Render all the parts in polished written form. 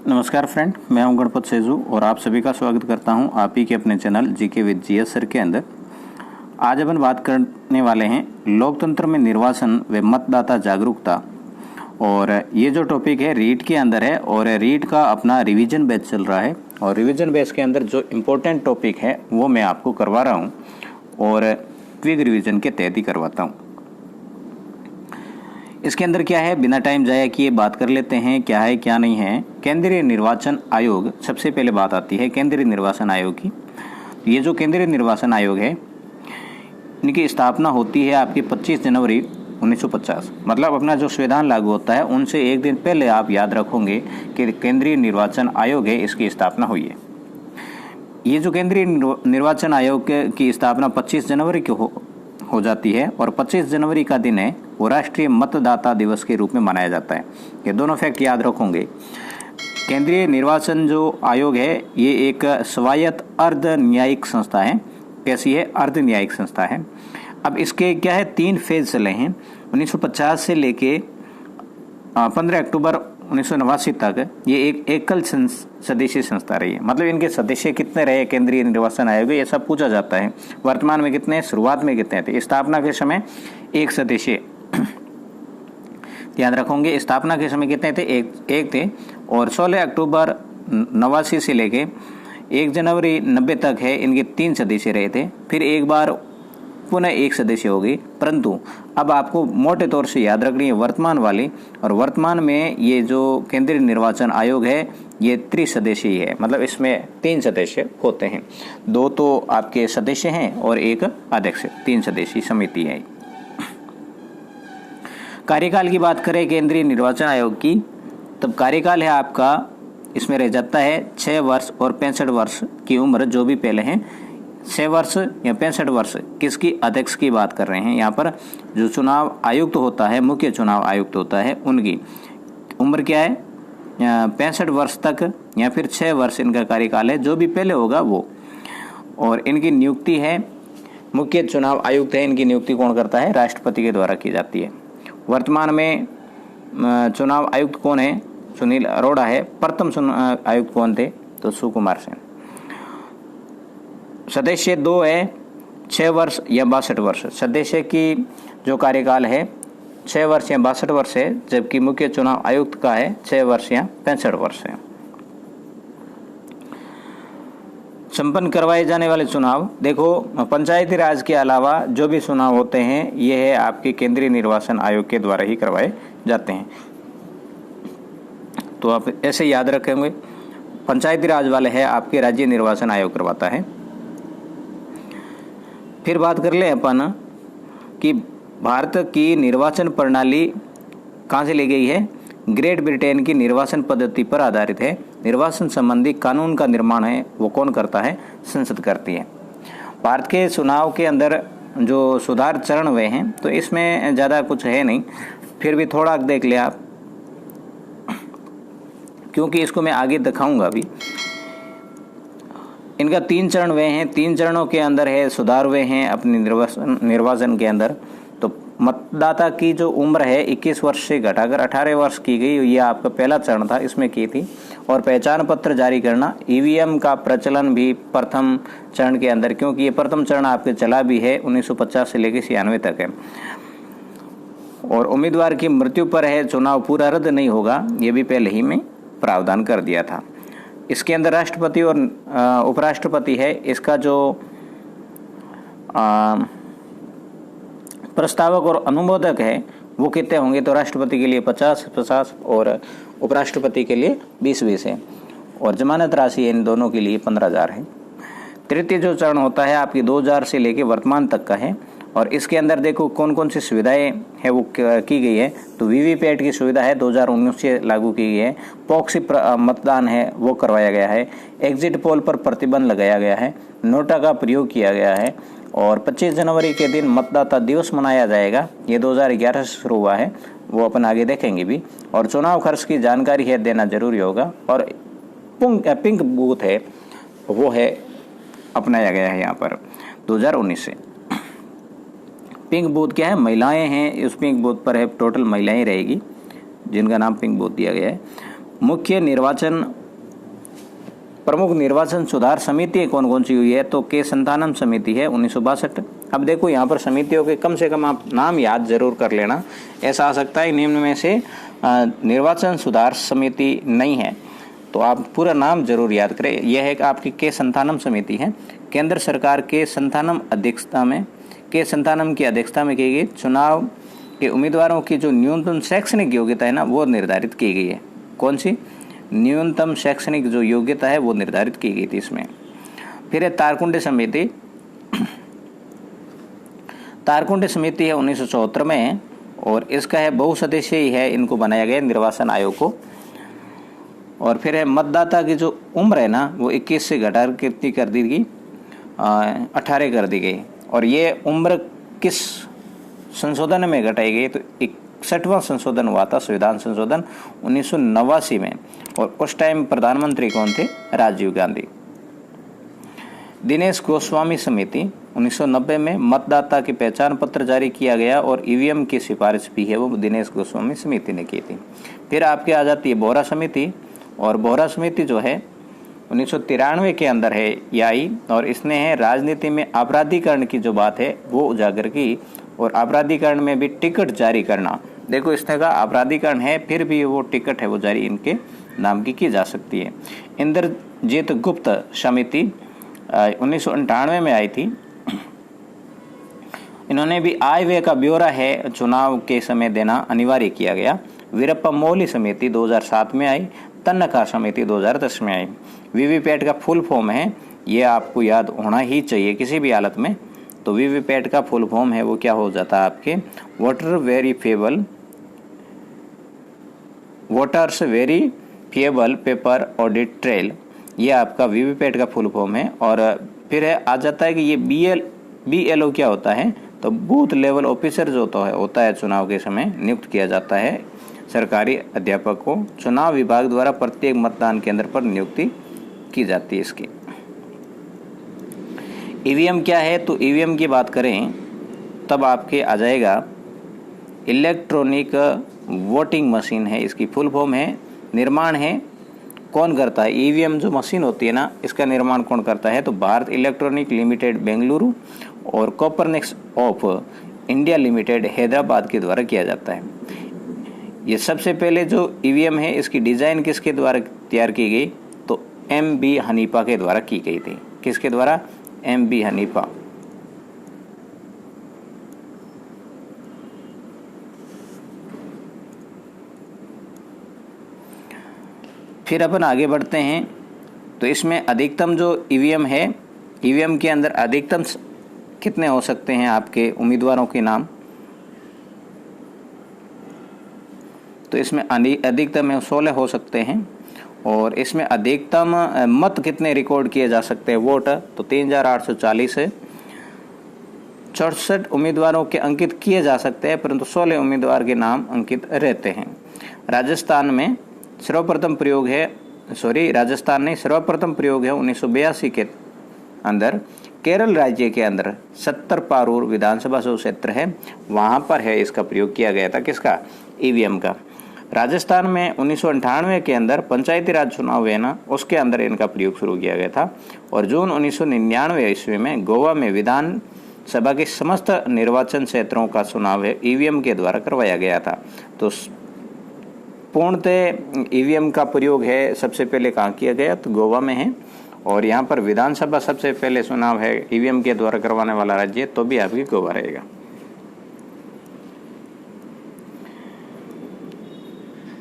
नमस्कार फ्रेंड, मैं हूं गणपत सेजू और आप सभी का स्वागत करता हूं आप ही के अपने channel GK with GS sir के अंदर। आज अपन बात करने वाले हैं लोकतंत्र में निर्वाचन व मतदाता जागरूकता। और ये जो टॉपिक है रीट के अंदर है और रीट का अपना रिवीजन बैच चल रहा है और रिवीजन बैच के अंदर जो इम्पोर्टेंट टॉपिक है वो मैं आपको करवा रहा हूँ और क्विक रिवीजन के तहत ही करवाता हूँ। इसके अंदर क्या है, बिना टाइम जाया किए बात कर लेते हैं क्या है क्या नहीं है। केंद्रीय निर्वाचन आयोग, सबसे पहले बात आती है केंद्रीय निर्वाचन आयोग की। ये जो केंद्रीय निर्वाचन आयोग है इनकी स्थापना होती है आपकी 25 जनवरी 1950। मतलब अपना जो संविधान लागू होता है उनसे एक दिन पहले आप याद रखोगे कि केंद्रीय निर्वाचन आयोग है, इसकी स्थापना हुई है। ये जो केंद्रीय निर्वाचन आयोग की स्थापना 25 जनवरी को हो जाती है और 25 जनवरी का दिन है वो राष्ट्रीय मतदाता दिवस के रूप में मनाया जाता है। ये दोनों फैक्ट याद रखोगे। केंद्रीय निर्वाचन जो आयोग है ये एक स्वायत्त अर्ध न्यायिक संस्था है। कैसी है? अर्ध न्यायिक संस्था है। अब इसके क्या है, 3 फेज चले हैं 1950 से लेके 15 अक्टूबर 1989 तक। ये एक एकल सदस्यीय संस्था रही है। मतलब इनके सदस्य कितने रहे केंद्रीय निर्वाचन आयोग, ये सब पूछा जाता है। वर्तमान में कितने, शुरुआत में कितने थे? स्थापना के समय 1 सदस्य, ध्यान रखोगे। स्थापना के समय कितने थे? एक थे। और 16 अक्टूबर 89 से लेके 1 जनवरी 90 तक है इनके 3 सदस्य रहे थे। फिर एक बार पुनः 1 सदस्य हो गई। परंतु अब आपको मोटे तौर से याद रखनी है वर्तमान वाली। और वर्तमान में ये जो केंद्रीय निर्वाचन आयोग है ये त्रिसदस्यीय है। मतलब इसमें 3 सदस्य होते हैं, 2 तो आपके सदस्य हैं और 1 अध्यक्ष। 3 सदस्यीय समिति है। कार्यकाल की बात करें केंद्रीय निर्वाचन आयोग की, तब कार्यकाल है आपका, इसमें रह जाता है 6 वर्ष और 65 वर्ष की उम्र। जो भी पहले हैं 6 वर्ष या 65 वर्ष, किसकी? अध्यक्ष की बात कर रहे हैं। यहाँ पर जो चुनाव आयुक्त होता है, मुख्य चुनाव आयुक्त होता है, उनकी उम्र क्या है? 65 वर्ष तक या फिर 6 वर्ष इनका कार्यकाल है, जो भी पहले होगा वो। और इनकी नियुक्ति है, मुख्य चुनाव आयुक्त है, इनकी नियुक्ति कौन करता है? राष्ट्रपति के द्वारा की जाती है। वर्तमान में चुनाव आयुक्त कौन है? सुनील अरोड़ा है। प्रथम चुनाव आयुक्त कौन थे? तो सुकुमार सेन। सदस्य 2 है, 6 वर्ष या 62 वर्ष। सदस्य की जो कार्यकाल है 6 वर्ष या 62 वर्ष है, जबकि मुख्य चुनाव आयुक्त का है 6 वर्ष या 65 वर्ष है। संपन्न करवाए जाने वाले चुनाव, देखो पंचायती राज के अलावा जो भी चुनाव होते हैं ये है आपके केंद्रीय निर्वाचन आयोग के द्वारा ही करवाए जाते हैं। तो आप ऐसे याद रखेंगे, पंचायती राज वाले है आपके राज्य निर्वाचन आयोग करवाता है। फिर बात कर ले अपन कि भारत की निर्वाचन प्रणाली कहाँ से ली गई है? ग्रेट ब्रिटेन की निर्वाचन पद्धति पर आधारित है। निर्वाचन संबंधी कानून का निर्माण है वो कौन करता है? संसद करती है। भारत के चुनाव के अंदर जो सुधार चरण हुए हैं तो इसमें ज़्यादा कुछ है नहीं, फिर भी थोड़ा देख ले आप, क्योंकि इसको मैं आगे दिखाऊंगा भी। इनका 3 चरण हुए हैं, 3 चरणों के अंदर है सुधार हुए हैं अपने निर्वाचन के अंदर। तो मतदाता की जो उम्र है 21 वर्ष से घटाकर 18 वर्ष की गई, ये आपका पहला चरण था, इसमें की थी। और पहचान पत्र जारी करना, ईवीएम का प्रचलन भी प्रथम चरण के अंदर, क्योंकि ये प्रथम चरण आपके चला भी है 1950 से लेकर 96 तक है। और उम्मीदवार की मृत्यु पर है चुनाव पूरा रद्द नहीं होगा, ये भी पहले ही में प्रावधान कर दिया था। इसके अंदर राष्ट्रपति और उपराष्ट्रपति है, इसका जो प्रस्तावक और अनुमोदक है वो कितने होंगे? तो राष्ट्रपति के लिए 50-50 और उपराष्ट्रपति के लिए 20-20 है। और जमानत राशि इन दोनों के लिए 15,000 है। तृतीय जो चरण होता है आपकी 2000 से लेके वर्तमान तक का है। और इसके अंदर देखो कौन कौन सी सुविधाएं है वो की गई है। तो वीवीपैट की सुविधा है 2019 से लागू की गई है। प्रॉक्सी मतदान है वो करवाया गया है। एग्जिट पोल पर प्रतिबंध लगाया गया है। नोटा का प्रयोग किया गया है। और 25 जनवरी के दिन मतदाता दिवस मनाया जाएगा, ये 2011 से शुरू हुआ है, वो अपन आगे देखेंगे भी। और चुनाव खर्च की जानकारी है देना जरूरी होगा। और पिंक बूथ है वो है अपनाया गया है यहाँ पर 2019 से। पिंक बूथ क्या है? महिलाएं हैं, उस पिंक बूथ पर है टोटल महिलाएं रहेगी जिनका नाम पिंक बूथ दिया गया है। मुख्य निर्वाचन प्रमुख निर्वाचन सुधार समिति कौन कौन सी हुई है, तो के संतानम समिति है 1962। अब देखो यहाँ पर समितियों के कम से कम आप नाम याद जरूर कर लेना। ऐसा आ सकता है निम्न में से निर्वाचन सुधार समिति नहीं है, तो आप पूरा नाम जरूर याद करें। यह है कि आपकी के संतानम समिति है, केंद्र सरकार के संतानम की अध्यक्षता में की गई चुनाव के उम्मीदवारों की जो न्यूनतम शैक्षणिक योग्यता है ना, वो निर्धारित की गई है। कौन सी? न्यूनतम शैक्षणिक जो योग्यता है वो निर्धारित की गई थी इसमें। फिर है तारकुंडे समिति। तारकुंडे समिति है 1974 में, और इसका है बहुसदस्यीय है, इनको बनाया गया निर्वाचन आयोग को। और फिर है मतदाता की जो उम्र है ना, वो 21 से घटा कितनी कर दी गई, 18 कर दी गई। और ये उम्र किस संशोधन में घटाई गई, तो 61वां संशोधन हुआ था, संविधान संशोधन 1989 में, और उस टाइम प्रधानमंत्री कौन थे? राजीव गांधी। दिनेश गोस्वामी समिति 1990 में मतदाता की पहचान पत्र जारी किया गया, और ईवीएम की सिफारिश भी है वो दिनेश गोस्वामी समिति ने की थी। फिर आपके आ जाती है बोहरा समिति, और बोहरा समिति जो है 1993 के अंदर है ये आई, और इसने है राजनीति में आपराधिकरण की जो बात है वो उजागर की, और आपराधिकरण में भी टिकट जारी करना। देखो इसने कहा आपराधिकरण है, फिर भी वो टिकट है वो जारी इनके नाम की जा सकती है। इंद्रजीत गुप्त समिति 1998 में आई थी। इन्होंने भी आय व्यय का ब्यौरा है चुनाव के समय देना अनिवार्य किया गया। वीरप्पा मोइली समिति 2007 में आई। तन्नाका समिति 2010 में आई। वीवीपैट का फुल फॉर्म है, ये आपको याद होना ही चाहिए किसी भी हालत में। तो वीवीपैट का फुल फॉर्म है वो क्या हो जाता है आपके voters verifiable paper audit trail, ये आपका वीवीपैट का फुल फॉर्म है। और फिर है आ जाता है कि ये BLO क्या होता है, तो बूथ लेवल ऑफिसर जो होता है चुनाव के समय नियुक्त किया जाता है सरकारी अध्यापक को। चुनाव विभाग द्वारा प्रत्येक मतदान केंद्र पर नियुक्ति की जाती है इसकी। ईवीएम क्या है, तो ईवीएम की बात करें तब आपके आ जाएगा इलेक्ट्रॉनिक वोटिंग मशीन है, इसकी फुल फॉर्म है। निर्माण है कौन करता है, ईवीएम जो मशीन होती है ना, इसका निर्माण कौन करता है, तो भारत इलेक्ट्रॉनिक लिमिटेड बेंगलुरु और कॉपरनिक्स ऑफ इंडिया लिमिटेड हैदराबाद के द्वारा किया जाता है। ये सबसे पहले जो ईवीएम है इसकी डिजाइन किसके द्वारा तैयार की गई, तो MB हनीफा के द्वारा की गई थी। किसके द्वारा? MB Hanifa. फिर अपन आगे बढ़ते हैं, तो इसमें अधिकतम जो ईवीएम है, ईवीएम के अंदर अधिकतम कितने हो सकते हैं आपके उम्मीदवारों के नाम, तो इसमें अधिकतम 16 हो सकते हैं। और इसमें अधिकतम मत कितने रिकॉर्ड किए जा सकते हैं, वोट, तो 3840 है। 64 उम्मीदवारों के अंकित किए जा सकते हैं, परंतु 16 उम्मीदवार के नाम अंकित रहते हैं। राजस्थान में सर्वप्रथम प्रयोग है, राजस्थान नहीं, सर्वप्रथम प्रयोग है 1982 के अंदर। केरल राज्य के अंदर 70 पारूर विधानसभा जो क्षेत्र है वहाँ पर है इसका प्रयोग किया गया था, किसका? ईवीएम का। राजस्थान में 1998 के अंदर पंचायती राज चुनाव है ना, उसके अंदर इनका प्रयोग शुरू किया गया था। और जून 1999 ईस्वी में गोवा में विधानसभा के समस्त निर्वाचन क्षेत्रों का चुनाव है ईवीएम के द्वारा करवाया गया था। तो पूर्णतः ईवीएम का प्रयोग है सबसे पहले कहाँ किया गया, तो गोवा में है। और यहाँ पर विधानसभा सबसे पहले चुनाव है ईवीएम के द्वारा करवाने वाला राज्य तो भी आपकी गोवा रहेगा।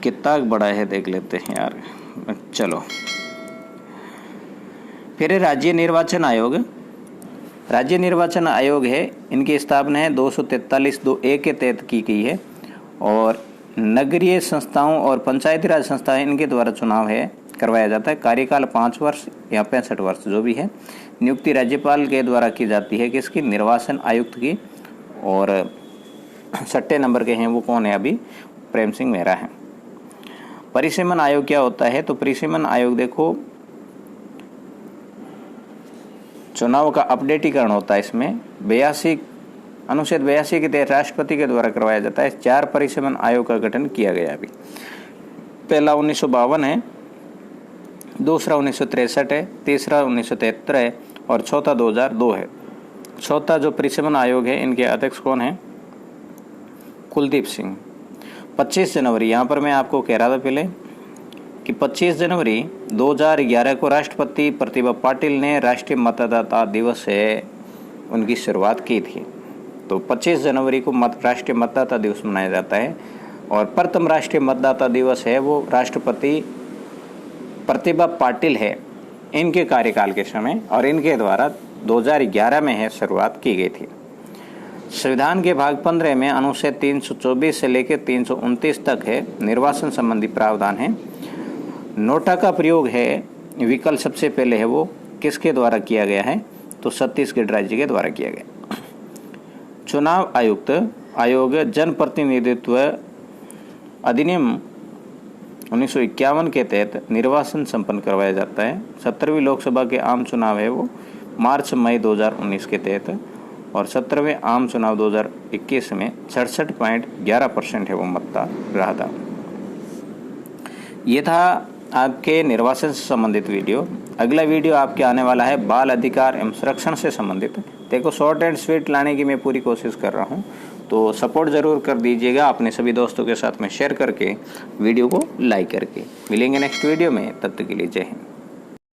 कितना बड़ा है देख लेते हैं यार, चलो। फिर राज्य निर्वाचन आयोग। राज्य निर्वाचन आयोग है, इनकी स्थापना है 243(2)(a) के तहत की गई है। और नगरीय संस्थाओं और पंचायती राज संस्थाएं इनके द्वारा चुनाव है करवाया जाता है। कार्यकाल 5 वर्ष या 65 वर्ष जो भी है। नियुक्ति राज्यपाल के द्वारा की जाती है, किसकी? निर्वाचन आयुक्त की। और 6 नंबर के हैं वो कौन है अभी? प्रेम सिंह मेहरा है। परिसीमन आयोग क्या होता है, तो परिसीमन आयोग देखो चुनाव का अपडेटीकरण होता है। इसमें 82 अनुच्छेद 82 के तहत राष्ट्रपति के द्वारा करवाया जाता है। 4 परिसीमन आयोग का गठन किया गया अभी। पहला 1952 है, दूसरा 1963 है, तीसरा 1973 है और चौथा 2002 है। चौथा जो परिसीमन आयोग है, इनके अध्यक्ष कौन है? कुलदीप सिंह। 25 जनवरी, यहाँ पर मैं आपको कह रहा था पहले कि 25 जनवरी 2011 को राष्ट्रपति प्रतिभा पाटिल ने राष्ट्रीय मतदाता दिवस से उनकी शुरुआत की थी। तो 25 जनवरी को राष्ट्रीय मतदाता दिवस मनाया जाता है और प्रथम राष्ट्रीय मतदाता दिवस है वो राष्ट्रपति प्रतिभा पाटिल है, इनके कार्यकाल के समय, और इनके द्वारा 2011 में है शुरुआत की गई थी। संविधान के भाग 15 में अनुच्छेद 324 से लेकर 329 तक है निर्वाचन संबंधी प्रावधान है। नोटा का प्रयोग है, विकल्प सबसे पहले है वो किसके द्वारा किया गया है? तो छत्तीसगढ़ राज्य के द्वारा किया गया। चुनाव आयुक्त आयोग जनप्रतिनिधित्व अधिनियम 1951 के तहत निर्वाचन संपन्न करवाया जाता है। 17वीं लोकसभा के आम चुनाव है वो मार्च मई 2019 के तहत, और 17वें आम चुनाव 2021 में 66.11% है वो मतदान रहा था। ये था आपके निर्वाचन से संबंधित वीडियो। अगला वीडियो आपके आने वाला है बाल अधिकार एवं संरक्षण से संबंधित। देखो, शॉर्ट एंड स्वीट लाने की मैं पूरी कोशिश कर रहा हूँ, तो सपोर्ट ज़रूर कर दीजिएगा अपने सभी दोस्तों के साथ में शेयर करके, वीडियो को लाइक करके। मिलेंगे नेक्स्ट वीडियो में, तब तक के लिए जय हिंद।